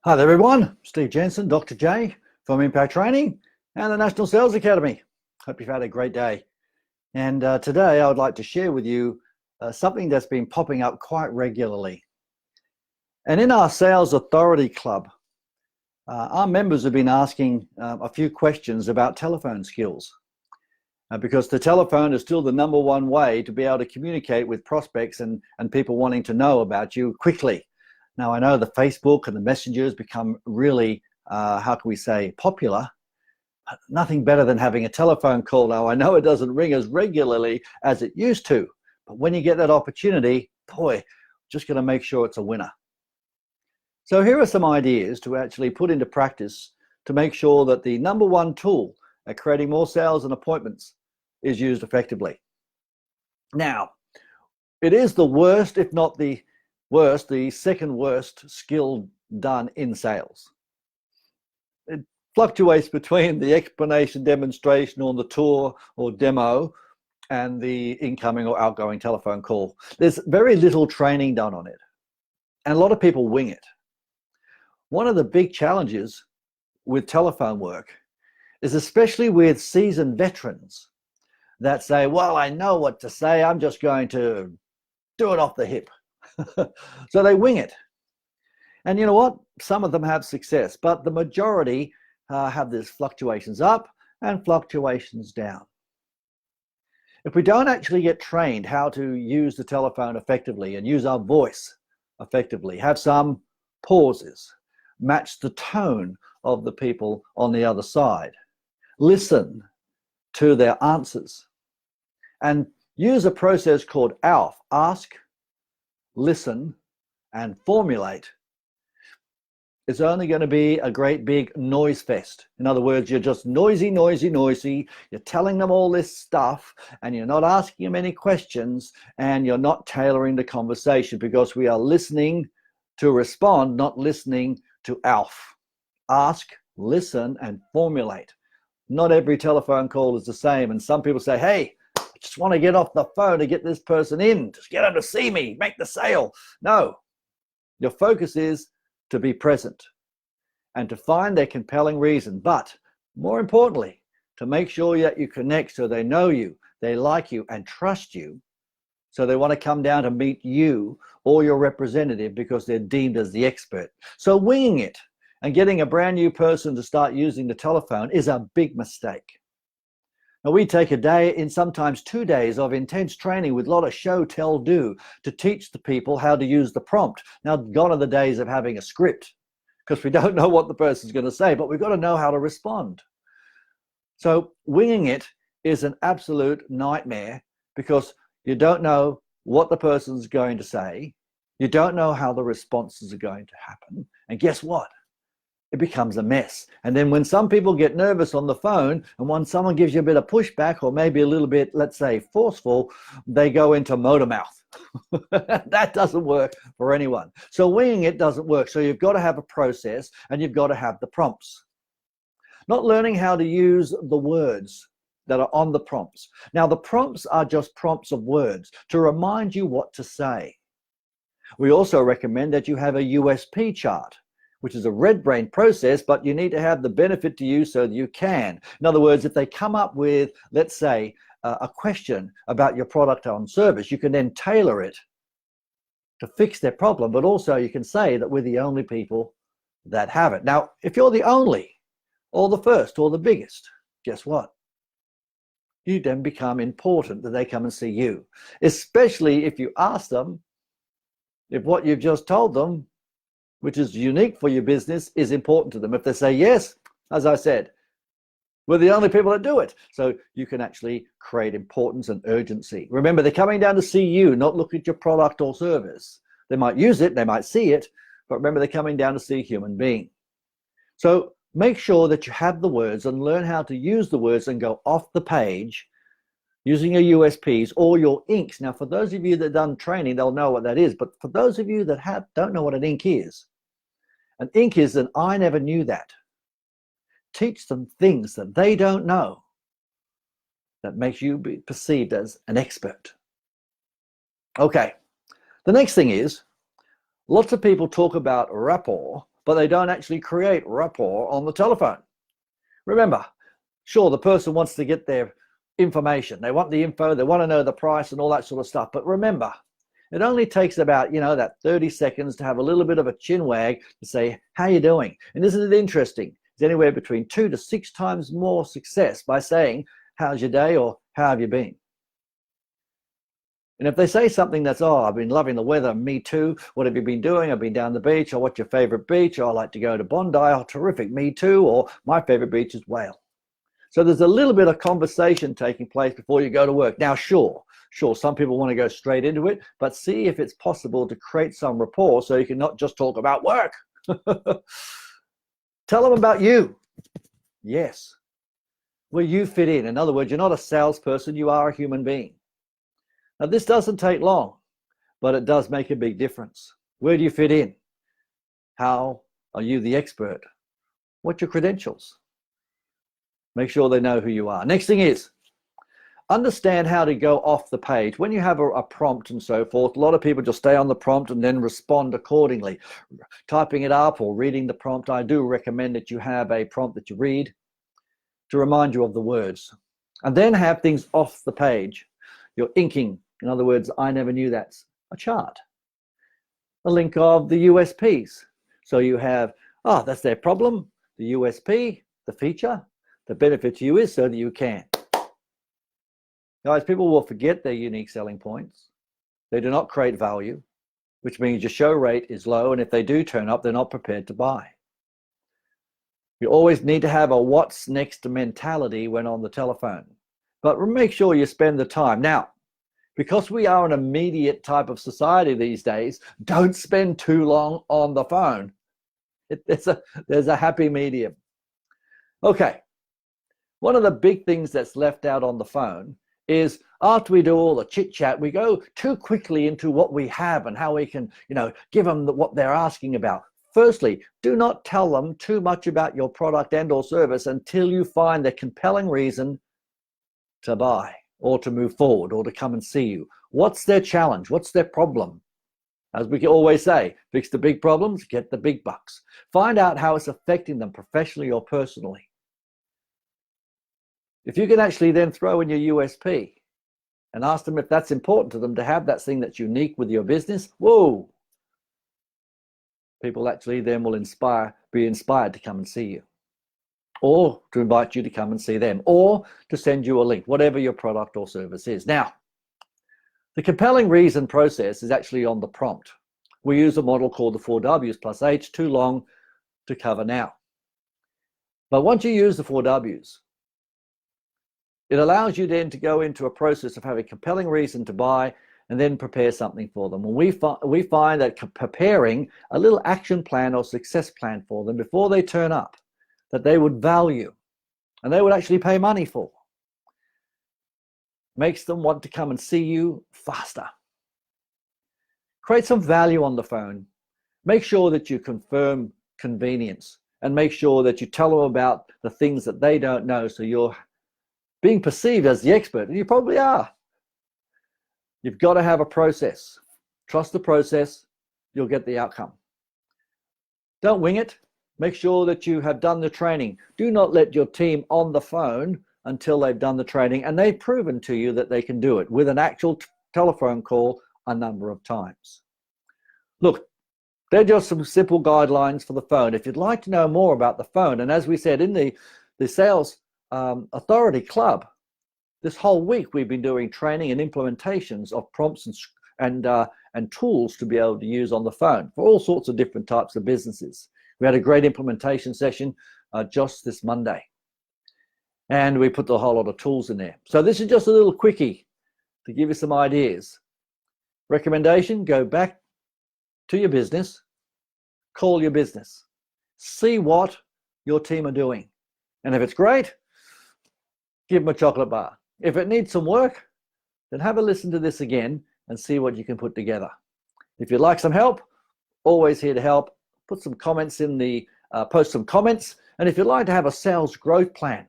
Hi there everyone, Steve Jensen, Dr. J from Impact Training and the National Sales Academy. Hope you've had a great day. And today I would like to share with you something that's been popping up quite regularly. And in our Sales Authority Club, our members have been asking a few questions about telephone skills. Because the telephone is still the number one way to be able to communicate with prospects and people wanting to know about you quickly. Now, I know the Facebook and the messengers become really, how can we say, popular, but nothing better than having a telephone call. Now, I know it doesn't ring as regularly as it used to, but when you get that opportunity, boy, just going to make sure it's a winner. So here are some ideas to actually put into practice to make sure that the number one tool at creating more sales and appointments is used effectively. Now, it is the worst, if not the worst, the second worst skill done in sales. It fluctuates between the explanation, demonstration, or the tour or demo and the incoming or outgoing telephone call. There's very little training done on it, and a lot of people wing it. One of the big challenges with telephone work is, especially with seasoned veterans that say, well, I know what to say, I'm just going to do it off the hip. So they wing it. And you know what? Some of them have success, but the majority have these fluctuations up and fluctuations down. If we don't actually get trained how to use the telephone effectively and use our voice effectively, have some pauses, match the tone of the people on the other side, listen to their answers, and use a process called ALF, ask, listen, and formulate, it's only going to be a great big noise fest. In other words, you're just noisy. You're telling them all this stuff and you're not asking them any questions and you're not tailoring the conversation, because we are listening to respond, not listening to ALF. Ask, listen, and formulate. Not every telephone call is the same. And some people say, hey, I just want to get off the phone to get this person in. Just get them to see me, make the sale. No, your focus is to be present and to find their compelling reason. But more importantly, to make sure that you connect so they know you, they like you, and trust you. So they want to come down to meet you or your representative because they're deemed as the expert. So winging it and getting a brand new person to start using the telephone is a big mistake. Now, we take a day and sometimes 2 days of intense training with a lot of show, tell, do to teach the people how to use the prompt. Now, gone are the days of having a script, because we don't know what the person's going to say, but we've got to know how to respond. So winging it is an absolute nightmare, because you don't know what the person's going to say. You don't know how the responses are going to happen. And guess what? It becomes a mess. And then when some people get nervous on the phone, and when someone gives you a bit of pushback or maybe a little bit, let's say, forceful, they go into motor mouth. That doesn't work for anyone. So winging it doesn't work. So you've got to have a process and you've got to have the prompts. Not learning how to use the words that are on the prompts. Now, the prompts are just prompts of words to remind you what to say. We also recommend that you have a USP chart, which is a red brain process, but you need to have the benefit to you so that you can. In other words, if they come up with, let's say, a question about your product or service, you can then tailor it to fix their problem, but also you can say that we're the only people that have it. Now, if you're the only, or the first, or the biggest, guess what? You then become important that they come and see you, especially if you ask them if what you've just told them, which is unique for your business, is important to them. If they say yes, as I said, we're the only people that do it. So you can actually create importance and urgency. Remember, they're coming down to see you, not look at your product or service. They might use it, they might see it, but remember, they're coming down to see a human being. So make sure that you have the words and learn how to use the words and go off the page using your USPs or your inks. Now, for those of you that have done training, they'll know what that is. But for those of you that don't know what an ink is an I never knew that. Teach them things that they don't know that makes you be perceived as an expert. Okay, the next thing is, lots of people talk about rapport, but they don't actually create rapport on the telephone. Remember, sure, the person wants to get their information. They want the info, they want to know the price and all that sort of stuff. But remember, it only takes about, that 30 seconds to have a little bit of a chin wag to say, how you doing? And isn't it interesting? It's anywhere between 2 to 6 times more success by saying, how's your day, or how have you been? And if they say something that's, oh, I've been loving the weather, me too, what have you been doing? I've been down the beach, or what's your favorite beach? Or I like to go to Bondi, oh, terrific, me too, or my favorite beach is Whale. So there's a little bit of conversation taking place before you go to work. Now, sure, some people want to go straight into it, but see if it's possible to create some rapport so you can not just talk about work. Tell them about you. Yes, where you fit in. In other words, you're not a salesperson, you are a human being. Now, this doesn't take long, but it does make a big difference. Where do you fit in? How are you the expert? What's your credentials? Make sure they know who you are. Next thing is, understand how to go off the page. When you have a prompt and so forth, a lot of people just stay on the prompt and then respond accordingly. Typing it up or reading the prompt, I do recommend that you have a prompt that you read to remind you of the words. And then have things off the page. You're inking. In other words, I never knew that's a chart. A link of the USPs. So you have, that's their problem, the USP, the feature. The benefit to you is so that you can. Guys, people will forget their unique selling points. They do not create value, which means your show rate is low. And if they do turn up, they're not prepared to buy. You always need to have a what's next mentality when on the telephone. But make sure you spend the time. Now, because we are an immediate type of society these days, don't spend too long on the phone. There's a happy medium. Okay. One of the big things that's left out on the phone is after we do all the chit chat, we go too quickly into what we have and how we can, give them what they're asking about. Firstly, do not tell them too much about your product and or service until you find the compelling reason to buy or to move forward or to come and see you. What's their challenge? What's their problem? As we always say, fix the big problems, get the big bucks. Find out how it's affecting them professionally or personally. If you can actually then throw in your USP and ask them if that's important to them to have that thing that's unique with your business, whoa, people actually then will be inspired to come and see you, or to invite you to come and see them, or to send you a link, whatever your product or service is. Now, the compelling reason process is actually on the prompt. We use a model called the 4Ws plus H, too long to cover now. But once you use the 4Ws, it allows you then to go into a process of having a compelling reason to buy and then prepare something for them. And we find that preparing a little action plan or success plan for them before they turn up, that they would value and they would actually pay money for, makes them want to come and see you faster. Create some value on the phone. Make sure that you confirm convenience and make sure that you tell them about the things that they don't know, so you're being perceived as the expert, and you probably are. You've got to have a process. Trust the process, you'll get the outcome. Don't wing it. Make sure that you have done the training. Do not let your team on the phone until they've done the training and they've proven to you that they can do it with an actual telephone call a number of times. Look, they're just some simple guidelines for the phone. If you'd like to know more about the phone, and as we said in the Sales Authority Club, this whole week we've been doing training and implementations of prompts and tools to be able to use on the phone for all sorts of different types of businesses. We had a great implementation session just this Monday, and we put a whole lot of tools in there. So this is just a little quickie to give you some ideas. Recommendation: go back to your business, call your business, see what your team are doing, and if it's great, give them a chocolate bar. If it needs some work, then have a listen to this again and see what you can put together. If you'd like some help, always here to help. Put some comments in the, post some comments. And if you'd like to have a sales growth plan,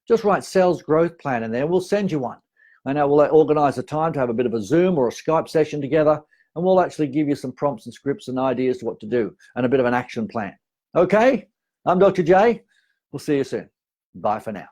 just write sales growth plan in there. We'll send you one. And we'll organize a time to have a bit of a Zoom or a Skype session together. And we'll actually give you some prompts and scripts and ideas to what to do and a bit of an action plan. Okay, I'm Dr. J. We'll see you soon. Bye for now.